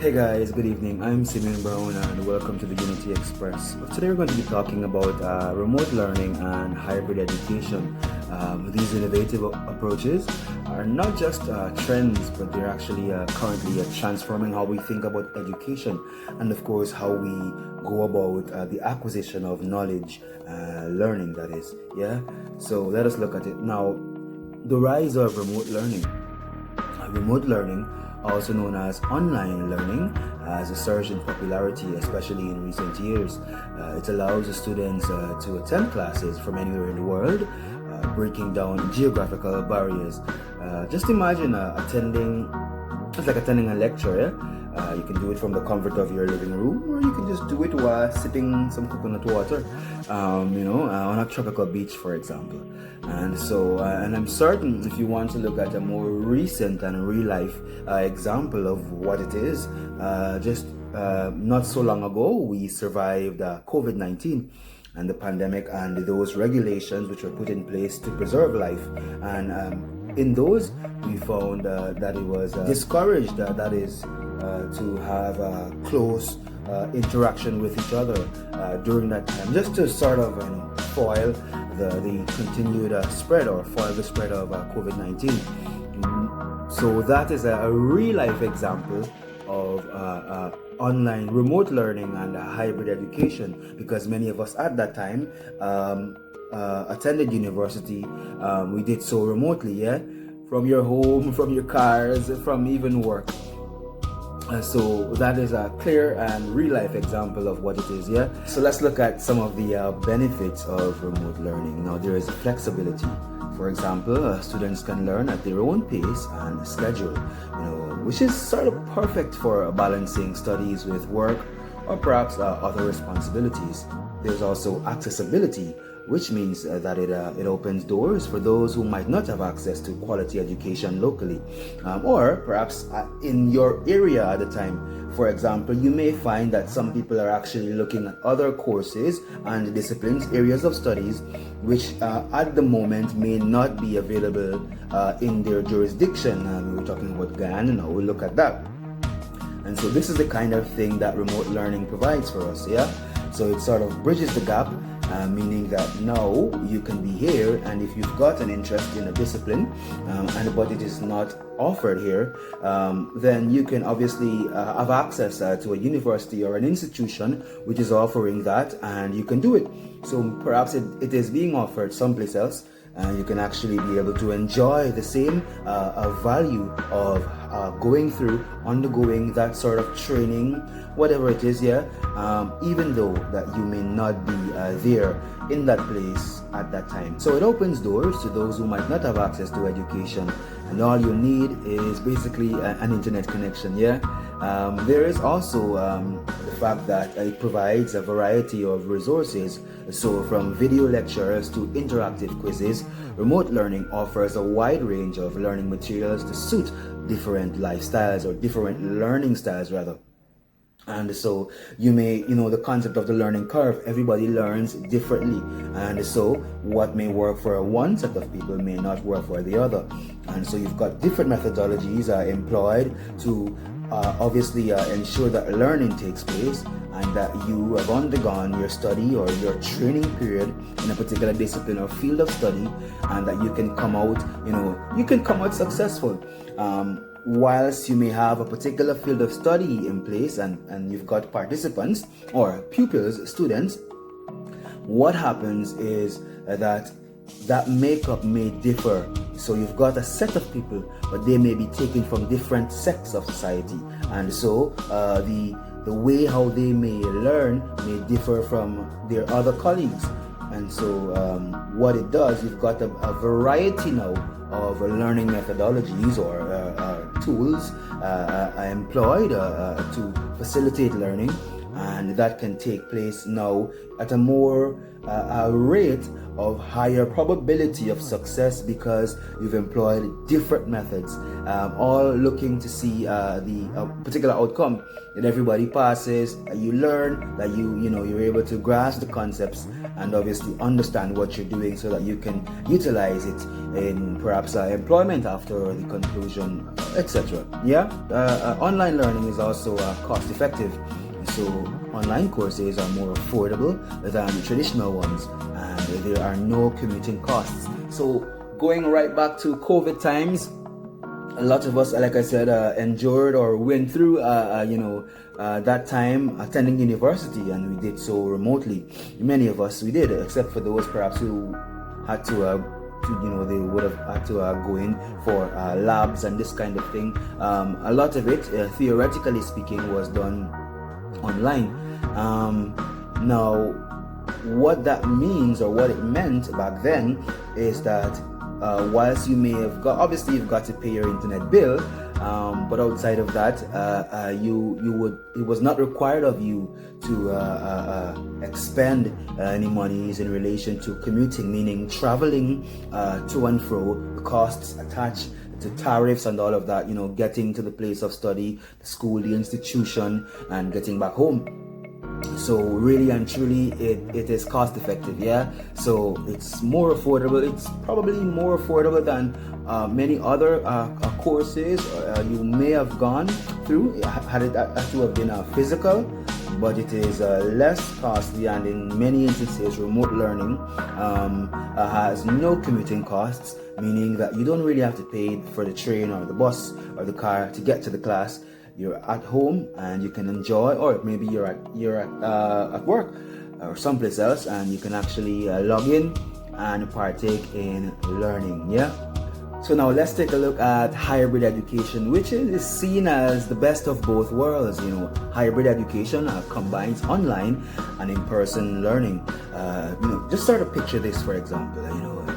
Hey guys, good evening. I'm Simeon Browne and welcome to the Unity Express. Today we're going to be talking about remote learning and hybrid education. These innovative approaches are not just trends, but they're actually currently transforming how we think about education and, of course, how we go about the acquisition of knowledge, learning, that is. Yeah. So let us look at it now. The rise of remote learning. Remote learning, also known as online learning, has a surge in popularity, especially in recent years. It allows the students to attend classes from anywhere in the world, breaking down geographical barriers. Just imagine it's like attending a lecture. You can do it from the comfort of your living room, or you can just do it while sipping some coconut water, on a tropical beach, for example. And I'm certain if you want to look at a more recent and real life example of what it is, just not so long ago, we survived COVID-19 and the pandemic and those regulations which were put in place to preserve life. And in those, we found that it was discouraged, that is, to have close interaction with each other during that time, just to sort of foil the continued spread or foil the spread of COVID-19. So that is a real life example of online remote learning and hybrid education, because many of us at that time attended university. We did so remotely, from your home, from your cars, from even work. So that is a clear and real life example of what it is, So let's look at some of the benefits of remote learning. Now, there is flexibility. For example, students can learn at their own pace and schedule, which is sort of perfect for balancing studies with work or perhaps other responsibilities. There's also accessibility, which means that it opens doors for those who might not have access to quality education locally, or perhaps in your area at the time. For example, you may find that some people are actually looking at other courses and disciplines, areas of studies, which at the moment may not be available in their jurisdiction. We're talking about Guyana now, we'll look at that. And so this is the kind of thing that remote learning provides for us, So it sort of bridges the gap, meaning that now you can be here, and if you've got an interest in a discipline, but it is not offered here, then you can obviously have access to a university or an institution which is offering that, and you can do it. So perhaps it is being offered someplace else, and you can actually be able to enjoy the same value of undergoing that sort of training, whatever it is, even though that you may not be there in that place at that time. So it opens doors to those who might not have access to education, and all you need is basically an internet connection. There is also the fact that it provides a variety of resources. So from video lectures to interactive quizzes, remote learning offers a wide range of learning materials to suit different lifestyles, or different learning styles rather. And so you may, the concept of the learning curve, everybody learns differently. And so what may work for one set of people may not work for the other. And so you've got different methodologies employed to obviously ensure that learning takes place, and that you have undergone your study or your training period in a particular discipline or field of study, and that you can come out successful. Whilst you may have a particular field of study in place, and you've got participants or pupils, students, what happens is that makeup may differ. So you've got a set of people, but they may be taken from different sects of society, and so the way how they may learn may differ from their other colleagues. And so what it does, you've got a variety now of learning methodologies or tools employed to facilitate learning, and that can take place now at a more rate of higher probability of success, because you've employed different methods, all looking to see the particular outcome, that everybody passes, that you learn, that you're able to grasp the concepts, and obviously understand what you're doing so that you can utilize it in perhaps employment after the conclusion, etc. Online learning is also cost effective. So online courses are more affordable than the traditional ones, and there are no commuting costs. So going right back to COVID times, a lot of us, like I said, endured or went through, that time attending university, and we did so remotely. Many of us, we did, except for those perhaps who had to they would have had to go in for labs and this kind of thing. A lot of it, theoretically speaking, was done online. Now, what that means, or what it meant back then, is that whilst you may have got, obviously you've got to pay your internet bill, but outside of that, it was not required of you to expend any monies in relation to commuting, meaning traveling to and fro, the costs attached to tariffs and all of that, getting to the place of study, the school, the institution, and getting back home. So really and truly, it is cost effective, so it's more affordable. It's probably more affordable than many other courses you may have gone through had it to have been physical, but it is less costly, and in many instances remote learning has no commuting costs, meaning that you don't really have to pay for the train or the bus or the car to get to the class. You're at home and you can enjoy, or maybe you're at work or someplace else, and you can actually log in and partake in learning. So now let's take a look at hybrid education, which is seen as the best of both worlds. Hybrid education combines online and in-person learning. Just sort of picture this, for example.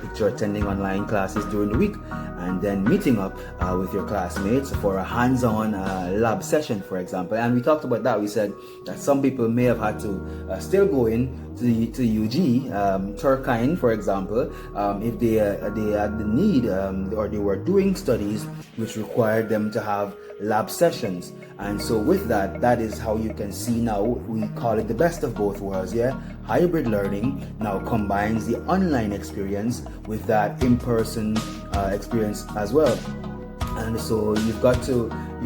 Picture attending online classes during the week and then meeting up with your classmates for a hands-on lab session, for example. And we talked about that. We said that some people may have had to still go in to UG, Turkine, for example, if they had the need or they were doing studies which required them to have lab sessions. And so with that is how you can see now, we call it the best of both worlds. Hybrid learning now combines the online experience with that in-person experience as well. And so you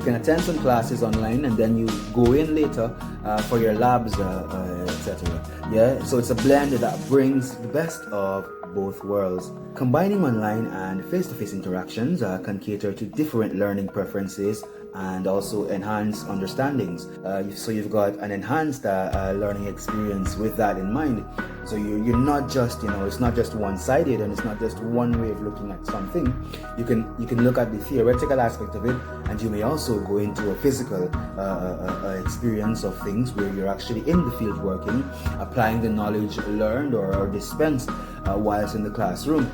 can attend some classes online and then you go in later for your labs, etc. So it's a blend that brings the best of both worlds. Combining online and face-to-face interactions can cater to different learning preferences and also enhance understandings. So you've got an enhanced learning experience with that in mind. So you're not just, it's not just one-sided, and it's not just one way of looking at something. You can look at the theoretical aspect of it, and you may also go into a physical experience of things where you're actually in the field working, applying the knowledge learned or dispensed whilst in the classroom,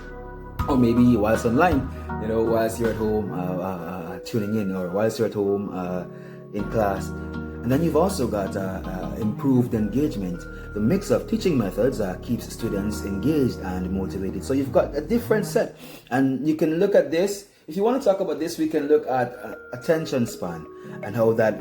or maybe whilst online, whilst you're at home tuning in, or whilst you're at home in class. And then you've also got improved engagement. The mix of teaching methods keeps students engaged and motivated. So you've got a different set, and you can look at this. If you want to talk about this, we can look at attention span and how that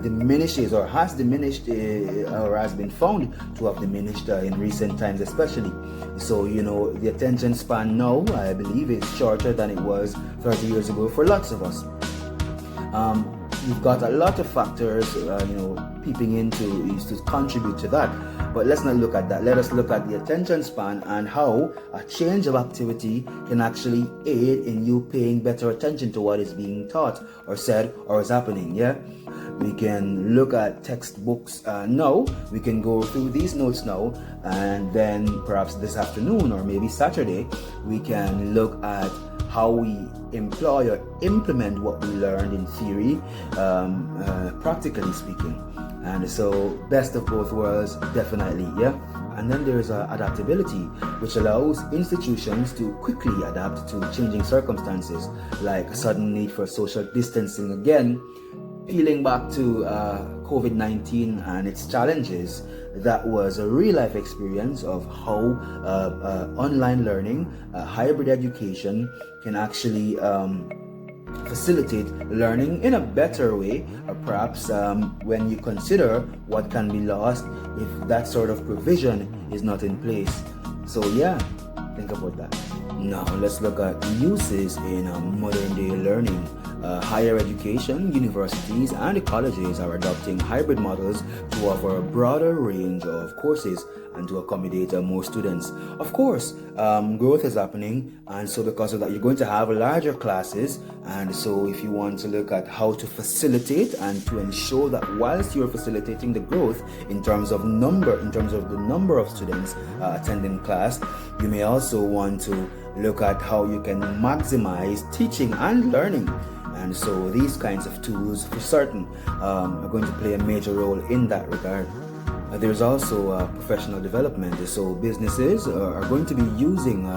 diminishes, or has diminished, or has been found to have diminished in recent times especially. So, the attention span now, I believe, is shorter than it was 30 years ago for lots of us. You've got a lot of factors, peeping into to contribute to that. But let's not look at that. Let us look at the attention span and how a change of activity can actually aid in you paying better attention to what is being taught or said or is happening. We can look at textbooks now. We can go through these notes now, and then perhaps this afternoon or maybe Saturday, we can look at how we employ or implement what we learned in theory, practically speaking. And so best of both worlds, definitely. And then there's adaptability, which allows institutions to quickly adapt to changing circumstances, like a sudden need for social distancing. Again, peeling back to COVID-19 and its challenges, that was a real-life experience of how online learning, hybrid education can actually facilitate learning in a better way, or perhaps when you consider what can be lost if that sort of provision is not in place. So yeah, think about that. Now let's look at uses in modern day learning. Higher education, universities and colleges are adopting hybrid models to offer a broader range of courses and to accommodate more students. Of course, growth is happening, and so because of that, you're going to have larger classes. And so if you want to look at how to facilitate and to ensure that whilst you're facilitating the growth in terms of the number of students attending class, you may also want to look at how you can maximize teaching and learning. And so these kinds of tools for certain are going to play a major role in that regard. There's also professional development. So businesses are going to be using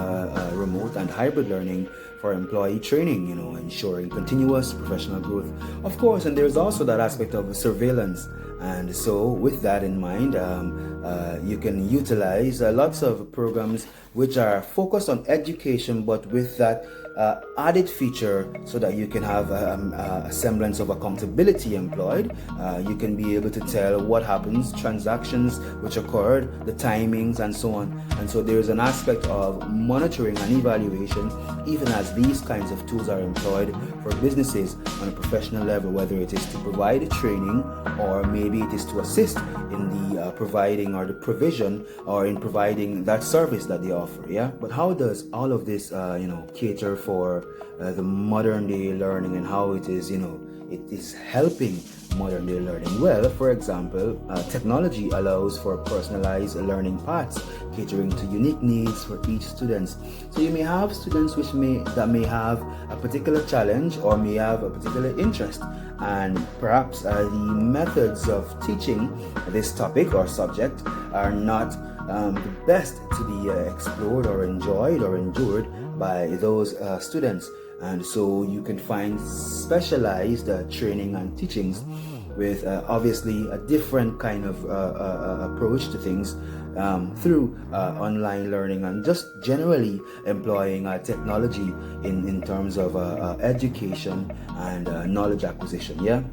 remote and hybrid learning for employee training, ensuring continuous professional growth. Of course, and there's also that aspect of surveillance. And so with that in mind, you can utilize lots of programs which are focused on education, but with that added feature so that you can have a semblance of accountability employed. You can be able to tell what happens, transactions which occurred, the timings and so on. And so there is an aspect of monitoring and evaluation even as these kinds of tools are employed for businesses on a professional level, whether it is to provide training or maybe it is to assist in the providing or the provision or in providing that service that they offer. Yeah, but how does all of this cater for the modern day learning, and how it is it is helping modern day learning? Well, for example, technology allows for personalized learning paths catering to unique needs for each student. So you may have students that may have a particular challenge or may have a particular interest, and perhaps the methods of teaching this topic or subject are not the best to be explored or enjoyed or endured by those students. And so you can find specialized training and teachings with obviously a different kind of approach to things through online learning and just generally employing technology in terms of education and knowledge acquisition. Yeah.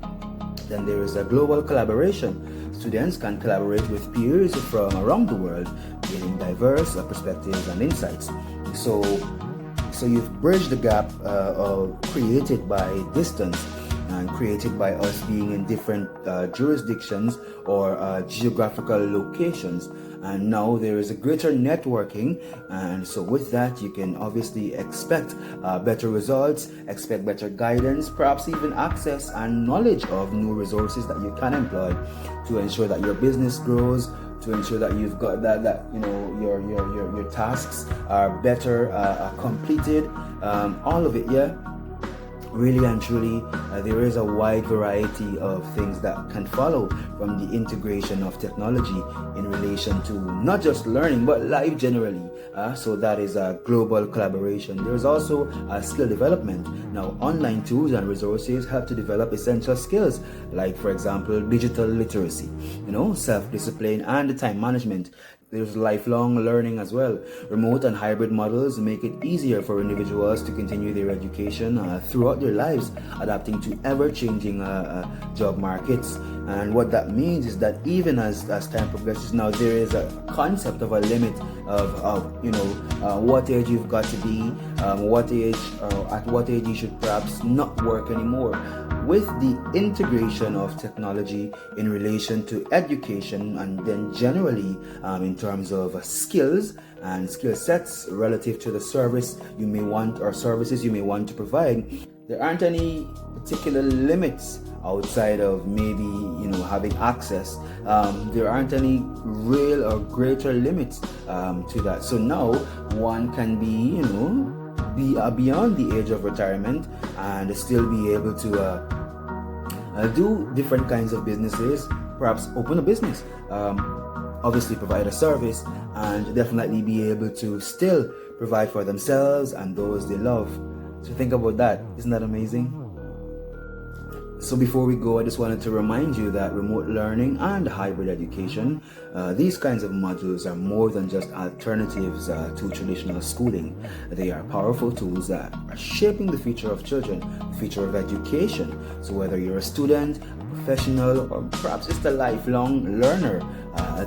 Then there is a global collaboration. Students can collaborate with peers from around the world, gaining diverse perspectives and insights. So you've bridged the gap created by distance and created by us being in different jurisdictions or geographical locations. And now there is a greater networking, and so with that you can obviously expect better results, expect better guidance, perhaps even access and knowledge of new resources that you can employ to ensure that your business grows, to ensure that you've got that your tasks are better completed, all of it. Yeah, really and truly, there is a wide variety of things that can follow from the integration of technology in relation to not just learning but life generally. So that is a global collaboration. There is also skill development. Now, online tools and resources help to develop essential skills like, for example, digital literacy, self-discipline and time management. There's lifelong learning as well. Remote and hybrid models make it easier for individuals to continue their education throughout their lives, adapting to ever-changing job markets. And what that means is that even as time progresses, now there is a concept of a limit of what age you've got to be, at what age you should perhaps not work anymore. With the integration of technology in relation to education and then generally in terms of skills and skill sets relative to the service you may want or services you may want to provide, there aren't any particular limits outside of maybe having access. There aren't any real or greater limits to that. So now one can be beyond the age of retirement and still be able to do different kinds of businesses, perhaps open a business, obviously provide a service, and definitely be able to still provide for themselves and those they love. So think about that. Isn't that amazing? So before we go, I just wanted to remind you that remote learning and hybrid education, these kinds of modules are more than just alternatives to traditional schooling. They are powerful tools that are shaping the future of children, the future of education. So whether you're a student, a professional, or perhaps just a lifelong learner,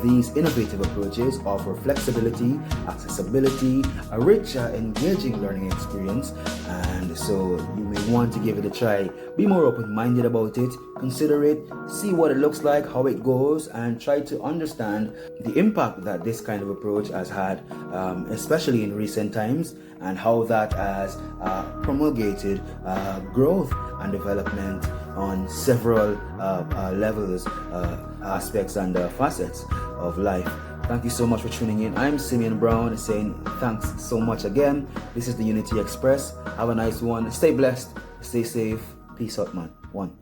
these innovative approaches offer flexibility, accessibility, a rich, engaging learning experience, and so you may want to give it a try. Be more open-minded about it, consider it, see what it looks like, how it goes, and try to understand the impact that this kind of approach has had, especially in recent times, and how that has promulgated growth and development on several levels, aspects, and facets of life. Thank you so much for tuning in. I'm Simeon Browne saying thanks so much again. This is the Unity Express. Have a nice one. Stay blessed. Stay safe. Peace out, man. One.